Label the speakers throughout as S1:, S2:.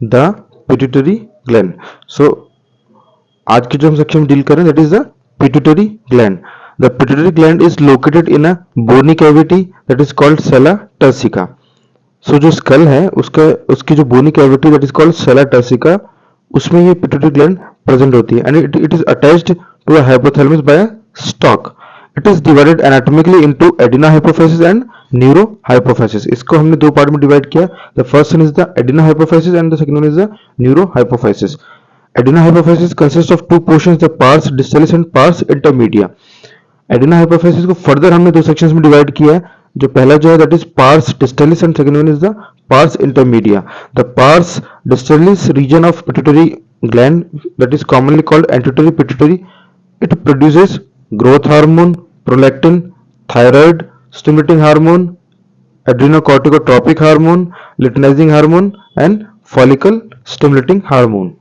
S1: The pituitary gland. सो आज के जो हम सेक्शन में डील करें that is the pituitary gland. The pituitary gland is located in a bony cavity that is called sella turcica. So जो skull है उसका उसकी जो bony cavity that is called sella turcica, उसमें ये पिट्यूटरी ग्लैंड प्रेजेंट होती है and it is attached to a hypothalamus by a stalk. It is divided anatomically into adeno hypophysis and neuro hypophysis. इसको हमने दो पार्ट में divide किया. The first one is the adeno hypophysis and the second one is the neuro hypophysis. Adenohypophysis consists of two portions, the pars distalis and pars intermedia. Adenohypophysis को further हमने दो sections में divide किया है. जो पहला जो है that is pars distalis and second one is the pars intermedia. The pars distalis region of pituitary gland that is commonly called anterior pituitary. It produces growth hormone, prolactin, thyroid stimulating hormone, adrenocorticotropic hormone, luteinizing hormone and follicle stimulating hormone.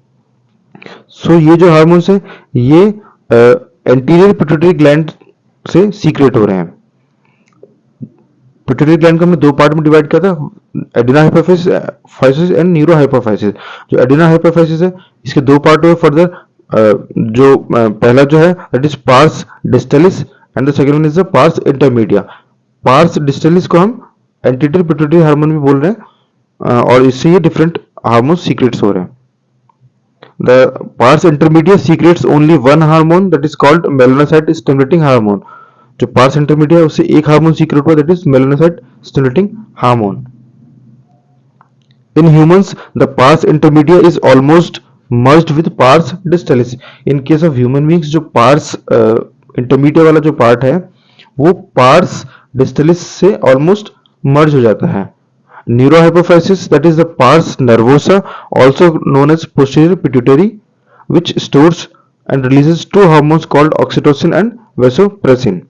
S1: सो ये जो hormones है ये anterior pituitary gland से secret हो रहे हैं. Pituitary gland को हमने दो पार्ट में डिवाइड किया था, adeno hypophysis and neuro hypophysis. जो एडिनो हाइपोफाइसिस है इसके दो पार्ट हुए फर्दर. जो पहला जो है that is parse distalis and the second one is the parse intermedia. Parse distalis को हम एंटीरियर पिट्यूटरी हार्मोन भी बोल रहे हैं और इससे ये डिफरेंट हार्मोन सीक्रेट्स हो रहे हैं. The pars intermedia secretes only one hormone that is called melanocyte stimulating hormone. जो pars intermedia है उससे एक हार्मोन सीक्रेट हुआ that is melanocyte stimulating hormone. In humans, the pars intermedia is almost merged with pars distalis. In case of human beings, जो pars intermedia वाला जो part है वो pars distalis से almost merge हो जाता है. Neurohypophysis, that is the pars nervosa, also known as posterior pituitary, which stores and releases two hormones called oxytocin and vasopressin.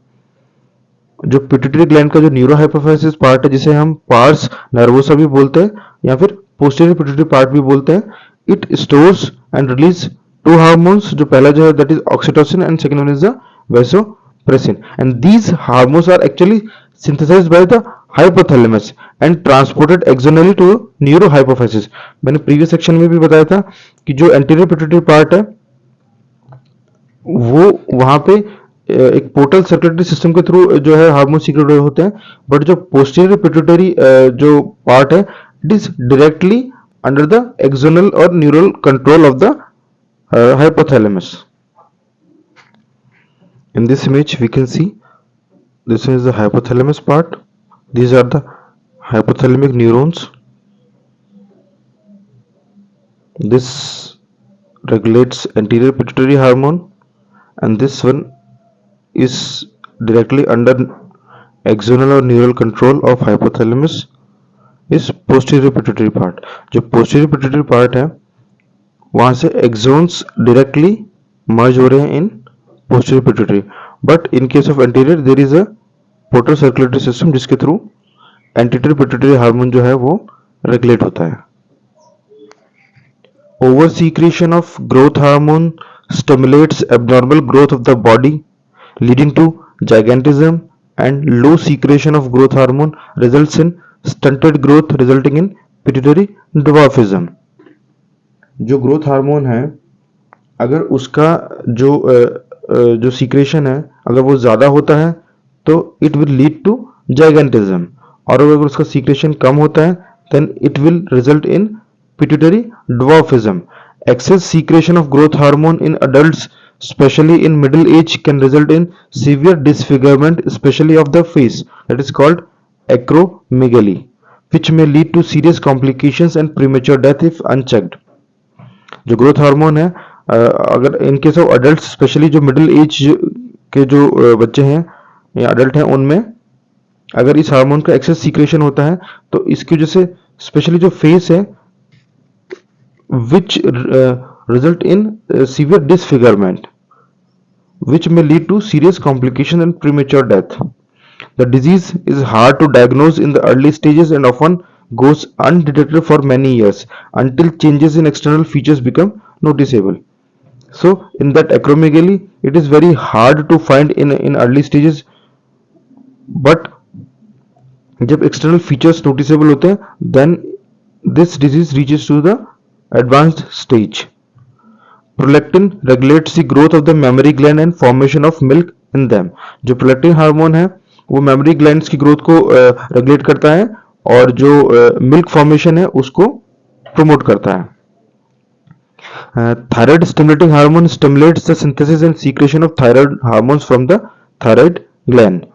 S1: जो पिट्यूटरी ग्लैंड का जो न्यूरोहाइपोफाइसिस पार्ट है जिसे हम पार्स नर्वोसा भी बोलते हैं या फिर पोस्टीरियर पिट्यूटरी पार्ट भी बोलते हैं, it stores and release to hormones. जो पहला जो है that is oxytocin and second one is the vasopressin, and these hormones are actually synthesized by the hypothalamus and transported externally to neurohypophysis. मैंने previous section में भी बताया था कि जो एंटीरियर पिट्यूटरी पार्ट है वो वहां पे एक पोर्टल सर्कुलेटरी सिस्टम के थ्रू जो है हार्मोन सीक्रेट होते हैं, बट जो पोस्टीरियर पिट्यूटरी जो पार्ट है it is directly under the axonal और neural control of the hypothalamus. In this image we can see this is the hypothalamus part. These are the hypothalamic neurons. This regulates anterior pituitary hormone and this one is directly under axonal or neural control of hypothalamus is posterior pituitary part. जो posterior pituitary part है वहां से axons directly merge हो रहे हैं in posterior pituitary, but in case of anterior there is a portal circulatory system जिसके through anterior pituitary hormone जो है वो रेगुलेट होता है. Over secretion of growth hormone stimulates abnormal growth of the body leading to gigantism, and low secretion of growth hormone results in stunted growth resulting in pituitary dwarfism. जो growth hormone है अगर उसका जो secretion है अगर वो ज्यादा होता है तो it will lead to gigantism, और अगर उसका सीक्रेशन कम होता है then it will result in pituitary dwarfism. Excess secretion of growth hormone in adults, especially in middle age, can result in severe disfigurement, especially of the face, that is called acromegaly, which may lead to serious complications and premature death if unchecked. जो growth hormone है अगर in case of adult specially जो middle age के जो बच्चे हैं या adult हैं उनमें अगर इस हार्मोन का एक्सेस सीक्रेशन होता है तो इसकी वजह से स्पेशली जो फेस है which result in severe disfigurement, which may lead to serious complication and premature death. The disease is hard to diagnose in the early stages and often goes undetected for many years until changes in external features become noticeable. So in that acromegaly it is very hard to find in early stages, but जब external features noticeable होते हैं then this disease reaches to the advanced stage. Prolactin regulates the growth of the mammary gland and formation of milk in them. जो prolactin hormone है वो mammary glands की growth को regulate करता है और जो मिल्क फॉर्मेशन है उसको प्रमोट करता है. Thyroid stimulating hormone stimulates the synthesis and secretion of thyroid hormones from the thyroid gland.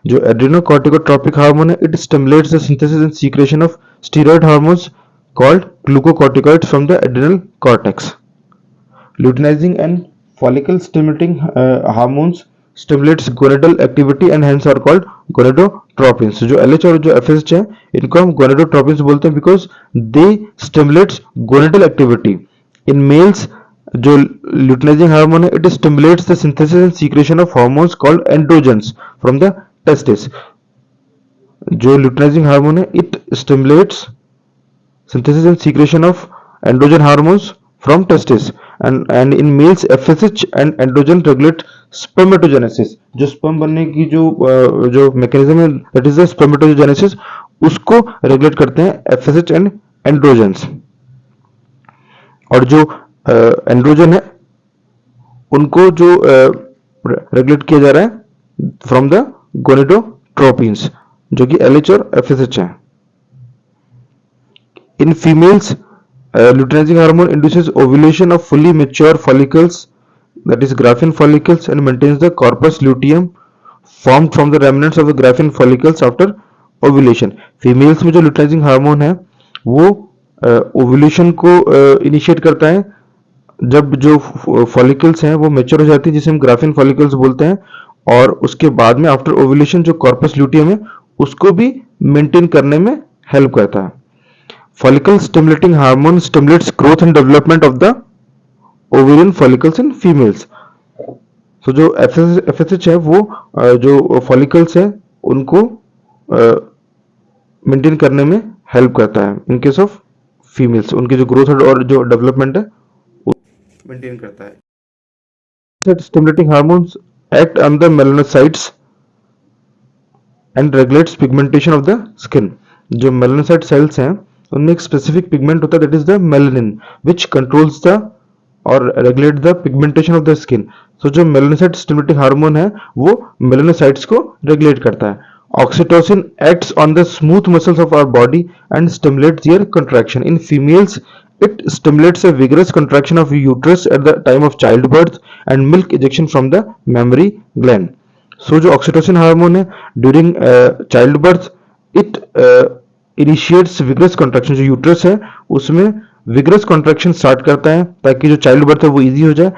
S1: जो adrenocorticotropic hormone है, it stimulates the synthesis and secretion of steroid hormones called glucocorticoids from the adrenal cortex. Luteinizing and follicle stimulating hormones stimulates gonadal activity and hence are called gonadotropins. जो LH और जो FSH है इनको हम gonadotropins बोलते हैं because they stimulates gonadal activity. In males जो luteinizing hormone है it stimulates the synthesis and secretion of hormones called androgens from the testes. जो luteinizing hormone है it stimulates synthesis and secretion of androgen hormones from testes. And in males FSH and androgen regulate spermatogenesis. जो sperm बनने की जो mechanism है that is the spermatogenesis उसको regulate करते हैं FSH and androgens. और जो androgen है उनको जो regulate किया जा रहा है from the gonadotropins जो कि LH और FSH है. In females luteinizing hormone induces ovulation of fully mature follicles, that is graphene follicles, and maintains the corpus luteum formed from the remnants of the graphene follicles after ovulation. Females में जो luteinizing hormone है वो ovulation को initiate करता है जब जो follicles हैं वो mature हो जाती है जिसे हम graphene follicles बोलते हैं और उसके बाद में after ovulation जो corpus luteum है उसको भी maintain करने में help करता है. Follicle stimulating hormone stimulates growth and development of the ovarian follicles in females. So जो FSH है वो जो follicles है उनको maintain करने में help करता है. In case of females उनकी जो growth और जो development है maintain करता है. Stimulating hormones act on the melanocytes and regulates pigmentation of the skin. जो melanocyte cells हैं उनमें एक स्पेसिफिक पिगमेंट होता है that is the melanin which controls the और regulate the pigmentation of the skin. So जो मेलानोसाइट स्टिमुलेटिंग हार्मोन है वो मेलानोसाइट्स को रेगुलेट करता है. Oxytocin acts on the smooth muscles of our body and stimulates their contraction. In females it stimulates a vigorous contraction of uterus at the time of childbirth and milk ejection from the mammary gland. So जो oxytocin hormone है during childbirth it initiates vigorous contraction. जो uterus है उसमें vigorous contraction start करता है ताकि जो child birth है वो इजी हो जाए.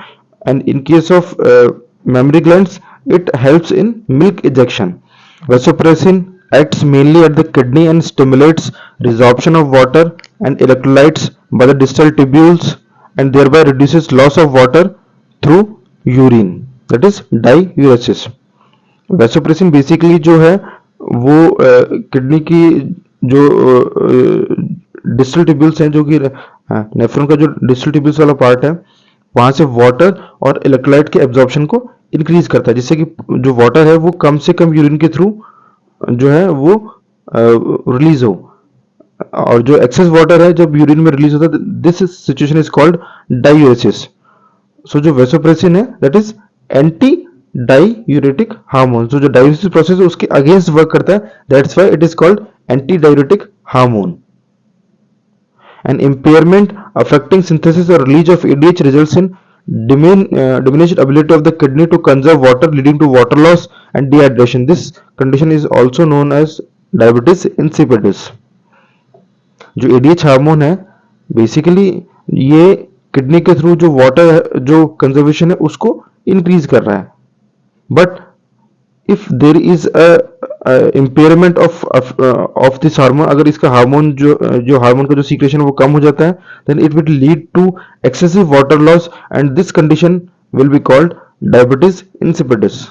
S1: And in case of mammary glands it helps in milk ejection. Vasopressin acts mainly at the kidney and stimulates resorption of water and electrolytes by the distal tubules and thereby reduces loss of water through urine, that is diuresis. Vasopressin basically जो है वो kidney की जो distal tubules हैं जो कि nephron का जो डिस्टल ट्यूब्यूल्स वाला पार्ट है वहां से वाटर और इलेक्ट्रोलाइट के एब्जॉर्प्शन को इंक्रीज करता है जिससे कि जो वाटर है वो कम से कम यूरिन के थ्रू जो है वो रिलीज हो. और जो एक्सेस वाटर है जब यूरिन में रिलीज होता है this situation is called diuresis. So जो वेसोप्रेसिन है that is anti diuretic hormone. जो डायूरेसिस प्रोसेस है उसके अगेंस्ट वर्क करता है that's why it is called antidiuretic hormone. An impairment affecting synthesis or release of ADH results in diminished ability of the kidney to conserve water, leading to water loss and dehydration. This condition is also known as diabetes insipidus. जो ADH hormone है basically ये kidney के through जो water जो conservation है उसको increase कर रहा है. But if there is impairment of this hormone, अगर इसका हार्मोन जो हार्मोन का जो सीक्रेशन वो कम हो जाता है then it will lead to excessive water loss and this condition will be called diabetes insipidus.